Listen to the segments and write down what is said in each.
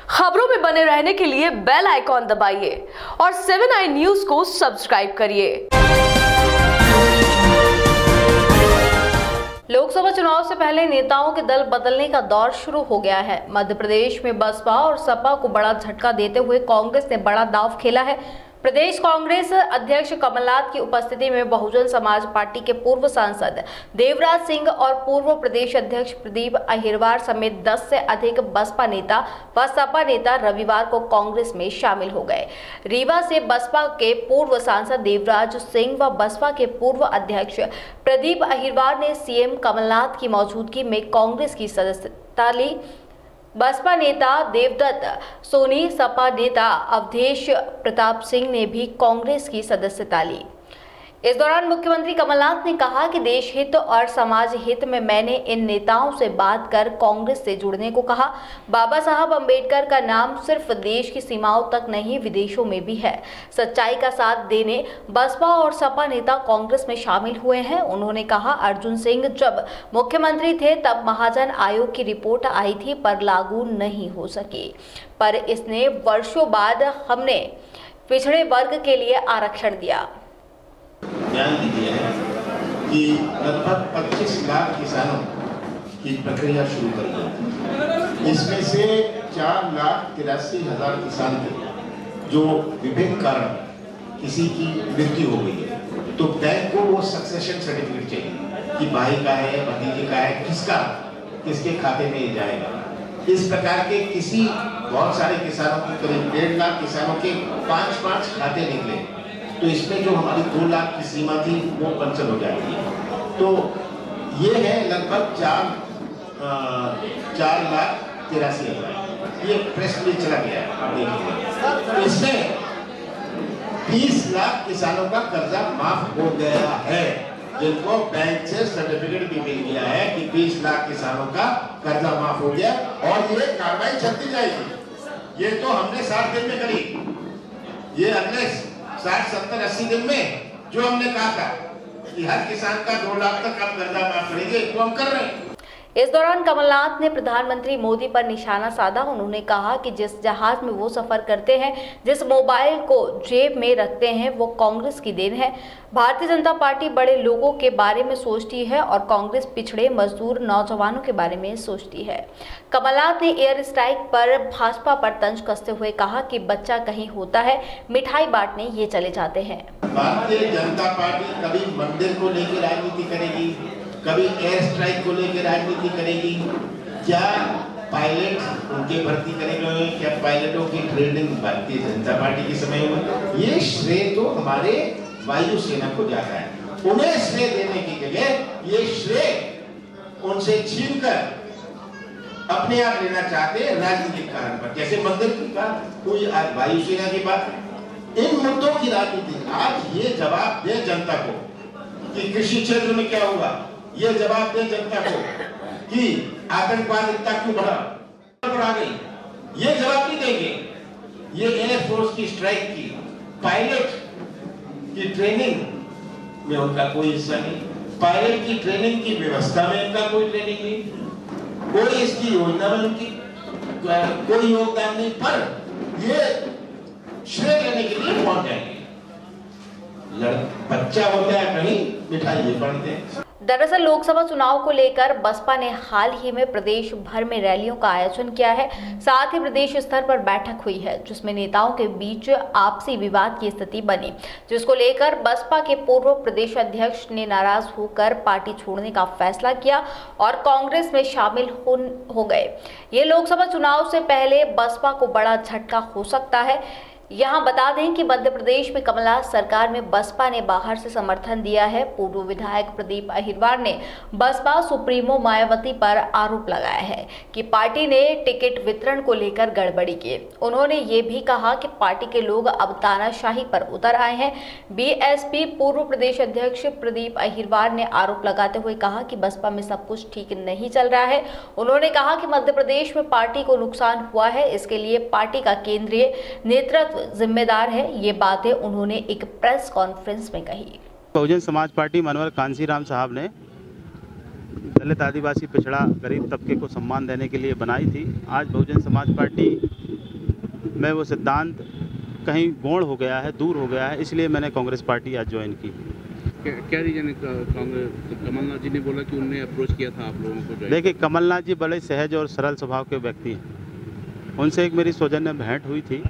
खबरों में बने रहने के लिए बेल आइकॉन दबाइए और 7 आई न्यूज को सब्सक्राइब करिए। लोकसभा चुनाव से पहले नेताओं के दल बदलने का दौर शुरू हो गया है। मध्य प्रदेश में बसपा और सपा को बड़ा झटका देते हुए कांग्रेस ने बड़ा दांव खेला है। प्रदेश कांग्रेस अध्यक्ष कमलनाथ की उपस्थिति में बहुजन समाज पार्टी के पूर्व सांसद देवराज सिंह और पूर्व प्रदेश अध्यक्ष प्रदीप अहिरवार समेत 10 से अधिक बसपा नेता व सपा नेता रविवार को कांग्रेस में शामिल हो गए। रीवा से बसपा के पूर्व सांसद देवराज सिंह व बसपा के पूर्व अध्यक्ष प्रदीप अहिरवार ने सीएम कमलनाथ की मौजूदगी में कांग्रेस की सदस्यता ली। बसपा नेता देवदत्त सोनी, सपा नेता अवधेश प्रताप सिंह ने भी कांग्रेस की सदस्यता ली। इस दौरान मुख्यमंत्री कमलनाथ ने कहा कि देश हित और समाज हित में मैंने इन नेताओं से बात कर कांग्रेस से जुड़ने को कहा। बाबा साहब अंबेडकर का नाम सिर्फ देश की सीमाओं तक नहीं, विदेशों में भी है। सच्चाई का साथ देने बसपा और सपा नेता कांग्रेस में शामिल हुए हैं। उन्होंने कहा, अर्जुन सिंह जब मुख्यमंत्री थे तब महाजन आयोग की रिपोर्ट आई थी पर लागू नहीं हो सकी, पर इसने वर्षों बाद हमने पिछड़े वर्ग के लिए आरक्षण दिया। बयान दिया है कि लगभग 25 लाख किसानों की प्रक्रिया शुरू कर दी। इसमें से 4,83,000 किसान थे जो विभिन्न कारण किसी की मृत्यु हो गई है, तो बैंक को वो सक्सेशन सर्टिफिकेट चाहिए कि भाई का है, भतीजे का है, किसके खाते में जाएगा। इस प्रकार के किसी बहुत सारे किसानों की करीब 1.5 लाख किसानों के 5 खाते निकले, तो इसमें जो हमारी 2 लाख की सीमा थी वो कैंसिल हो जाती है। तो ये है लगभग 4,83,000 ये प्रेस में चला गया है, आप देखिए। तो इसमें 30 लाख किसानों का कर्जा माफ हो गया है, जिनको बैंक से सर्टिफिकेट भी मिल गया है कि 20 लाख किसानों का कर्जा माफ हो गया और ये कार्रवाई चलती जाएगी। ये तो हमने 60 दिन में करी, ये अगले 60, 70, 80 दिन में जो हमने कहा था कि हर किसान का 2 लाख तक हम कर्जा माफ करेंगे, वो हम कर रहे हैं। इस दौरान कमलनाथ ने प्रधानमंत्री मोदी पर निशाना साधा। उन्होंने कहा कि जिस जहाज में वो सफर करते हैं, जिस मोबाइल को जेब में रखते हैं, वो कांग्रेस की देन है। भारतीय जनता पार्टी बड़े लोगों के बारे में सोचती है और कांग्रेस पिछड़े, मजदूर, नौजवानों के बारे में सोचती है। कमलनाथ ने एयर स्ट्राइक पर भाजपा पर तंज कसते हुए कहा कि बच्चा कहीं होता है, मिठाई बांटने ये चले जाते हैं। भारतीय जनता पार्टी कभी मंदिर को लेकर राजनीति करेगी, कभी एयर स्ट्राइक को लेकर राजनीति करेगी। क्या पायलट उनके भर्ती करेंगे, क्या पायलटों की ट्रेनिंग भारतीय जनता पार्टी के समय में? ये श्रेय तो हमारे वायुसेना को जाता है। उन्हें श्रेय देने की जगह ये श्रेय उनसे छीनकर अपने आप लेना चाहते हैं राजनीतिक कारण पर, जैसे मंदिर की बात, कोई आज वायुसेना की बात, इन मुद्दों की राजनीति। आज ये जवाब दे जनता को कि कृषि क्षेत्र में क्या हुआ, ये जवाब दे जनता को कि आतंकवाद इतना क्यों बढ़ा गई, ये जवाब नहीं देंगे। ये एयरफोर्स की स्ट्राइक की, पायलट की ट्रेनिंग में उनका कोई हिस्सा नहीं, पायलट की ट्रेनिंग की व्यवस्था में उनका कोई ट्रेनिंग नहीं, कोई इसकी योजना में उनकी कोई योगदान नहीं, पर ये श्रेय लेने के लिए पहुंच जाएंगे। बच्चा होता है कहीं, मिठाई ये बांटते हैं। दरअसल लोकसभा चुनाव को लेकर बसपा ने हाल ही में प्रदेश भर में रैलियों का आयोजन किया है। साथ ही प्रदेश स्तर पर बैठक हुई है, जिसमें नेताओं के बीच आपसी विवाद की स्थिति बनी, जिसको लेकर बसपा के पूर्व प्रदेश अध्यक्ष ने नाराज होकर पार्टी छोड़ने का फैसला किया और कांग्रेस में शामिल हो गए। ये लोकसभा चुनाव से पहले बसपा को बड़ा झटका हो सकता है। यहाँ बता दें कि मध्य प्रदेश में कमलनाथ सरकार में बसपा ने बाहर से समर्थन दिया है। पूर्व विधायक प्रदीप अहिरवार ने बसपा सुप्रीमो मायावती पर आरोप लगाया है कि पार्टी ने टिकट वितरण को लेकर गड़बड़ी की। उन्होंने ये भी कहा कि पार्टी के लोग अब तानाशाही पर उतर आए हैं। बीएसपी पूर्व प्रदेश अध्यक्ष प्रदीप अहिरवार ने आरोप लगाते हुए कहा कि बसपा में सब कुछ ठीक नहीं चल रहा है। उन्होंने कहा कि मध्य प्रदेश में पार्टी को नुकसान हुआ है, इसके लिए पार्टी का केंद्रीय नेतृत्व जिम्मेदार है। ये बातें उन्होंने एक प्रेस कॉन्फ्रेंस में कही। बहुजन समाज पार्टी मनवर कांसीराम साहब ने दलित, आदिवासी, पिछड़ा, गरीब तबके को सम्मान देने के लिए बनाई थी। आज बहुजन समाज पार्टी मैं वो सिद्धांत कहीं गौण हो गया है, दूर हो गया है, इसलिए मैंने कांग्रेस पार्टी आज ज्वाइन की। क्या रीजन है? कांग्रेस कमलनाथ जी ने बोला कि उन्होंने अप्रोच किया था आप लोगों को। देखिए, कमलनाथ जी बड़े सहज और सरल स्वभाव के व्यक्ति हैं। उनसे एक मेरी सौजन्य भेंट हुई थी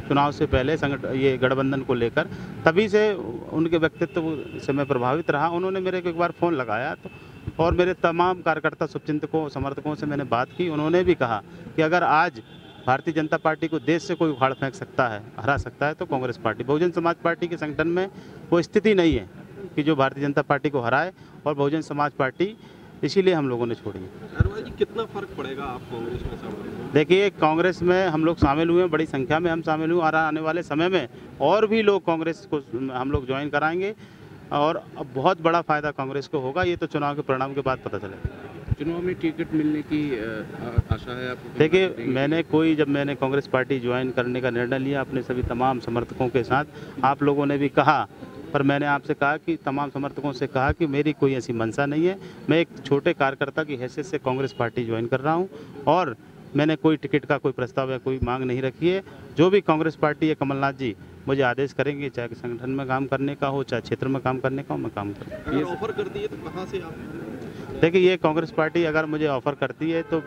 चुनाव से पहले, ये गठबंधन को लेकर। तभी से उनके व्यक्तित्व से मैं प्रभावित रहा। उन्होंने मेरे को एक बार फ़ोन लगाया तो, और मेरे तमाम कार्यकर्ता, शुभचिंतकों, समर्थकों से मैंने बात की। उन्होंने भी कहा कि अगर आज भारतीय जनता पार्टी को देश से कोई उखाड़ फेंक सकता है, हरा सकता है, तो कांग्रेस पार्टी। बहुजन समाज पार्टी के संगठन में वो स्थिति नहीं है कि जो भारतीय जनता पार्टी को हराए, और बहुजन समाज पार्टी इसीलिए हम लोगों ने छोड़ी है। अरोड़ा जी, कितना फर्क पड़ेगा आप कांग्रेस में शामिल? देखिए, कांग्रेस में हम लोग शामिल हुए हैं, बड़ी संख्या में हम शामिल हुए, और आने वाले समय में और भी लोग कांग्रेस को हम लोग ज्वाइन कराएंगे, और अब बहुत बड़ा फायदा कांग्रेस को होगा। ये तो चुनाव के परिणाम के बाद पता चलेगा। चुनाव में टिकट मिलने की आशा है आपको? देखिए, जब मैंने कांग्रेस पार्टी ज्वाइन करने का निर्णय लिया अपने सभी तमाम समर्थकों के साथ, आप लोगों ने भी कहा, पर मैंने आपसे कहा कि तमाम समर्थकों से कहा कि मेरी कोई ऐसी मंशा नहीं है। मैं एक छोटे कार्यकर्ता की हैसियत से कांग्रेस पार्टी ज्वाइन कर रहा हूँ, और मैंने कोई टिकट का कोई प्रस्ताव या कोई मांग नहीं रखी है। जो भी कांग्रेस पार्टी या कमलनाथ जी मुझे आदेश करेंगे, चाहे संगठन में काम करने का हो, चाहे क्षेत्र में काम करने का हो, मैं काम करूँगा। अगर ऑफर करती है तो कहाँ से आप? देखिए, ये कांग्रेस पार्टी अगर मुझे ऑफर करती है तो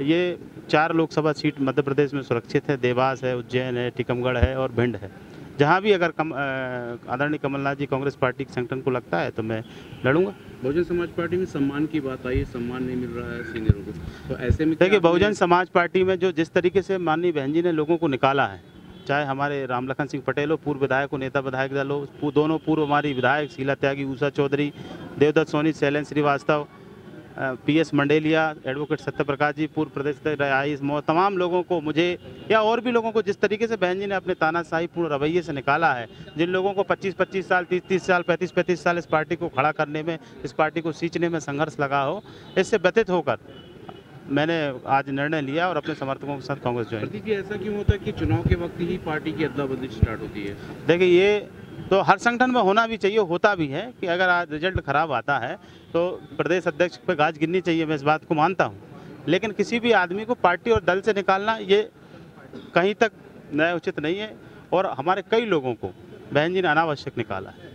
ये 4 लोकसभा सीट मध्य प्रदेश में सुरक्षित है। देवास है, उज्जैन है, टीकमगढ़ है और भिंड है। जहाँ भी अगर आदरणीय कमलनाथ जी कांग्रेस पार्टी के संगठन को लगता है तो मैं लड़ूंगा। बहुजन समाज पार्टी में सम्मान की बात आई है, सम्मान नहीं मिल रहा है सीनियरों को, तो ऐसे में देखिए, बहुजन समाज पार्टी में जो जिस तरीके से माननीय बहन जी ने लोगों को निकाला है, चाहे हमारे रामलखन सिंह पटेल हो, पूर्व विधायक हो, नेता विधायक दल हो, दोनों पूर्व हमारी विधायक शीला त्यागी, उषा चौधरी, देवदत्त सोनी, शैलेंद्र श्रीवास्तव, PS मंडेलिया, एडवोकेट सत्यप्रकाश जी, पूर्व प्रदेश आईएएस, तमाम लोगों को, मुझे या और भी लोगों को, जिस तरीके से बहन जी ने अपने तानाशाही पूर्ण रवैये से निकाला है, जिन लोगों को 25-25 साल, 30-30 साल, 35-35 साल इस पार्टी को खड़ा करने में, इस पार्टी को सींचने में संघर्ष लगा हो, इससे व्यथित होकर मैंने आज निर्णय लिया और अपने समर्थकों के साथ कांग्रेस ज्वाइन। प्रदीप जी, ऐसा क्यों होता है कि चुनाव के वक्त ही पार्टी की अदला बदली स्टार्ट होती है? देखिए, ये तो हर संगठन में होना भी चाहिए, होता भी है कि अगर आज रिजल्ट खराब आता है तो प्रदेश अध्यक्ष पे गाज गिरनी चाहिए, मैं इस बात को मानता हूँ। लेकिन किसी भी आदमी को पार्टी और दल से निकालना ये कहीं तक न्याय उचित नहीं है, और हमारे कई लोगों को बहन जी ने अनावश्यक निकाला है,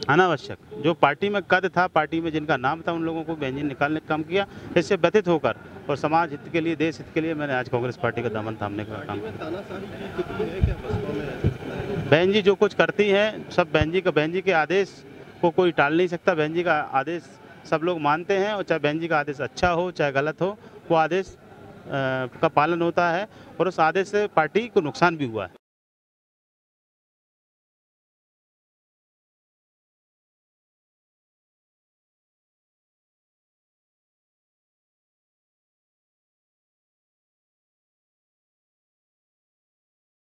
अनावश्यक। जो पार्टी में कद था, पार्टी में जिनका नाम था, उन लोगों को बहन जी ने निकालने का काम किया। इससे व्यथित होकर और समाज हित के लिए, देश हित के लिए मैंने आज कांग्रेस पार्टी का दामन थामने का काम किया। बहन जी जो कुछ करती हैं, सब बहन जी के आदेश को कोई टाल नहीं सकता। बहन जी का आदेश सब लोग मानते हैं, और चाहे बहन जी का आदेश अच्छा हो चाहे गलत हो, वो आदेश का पालन होता है, और उस आदेश से पार्टी को नुकसान भी हुआ है।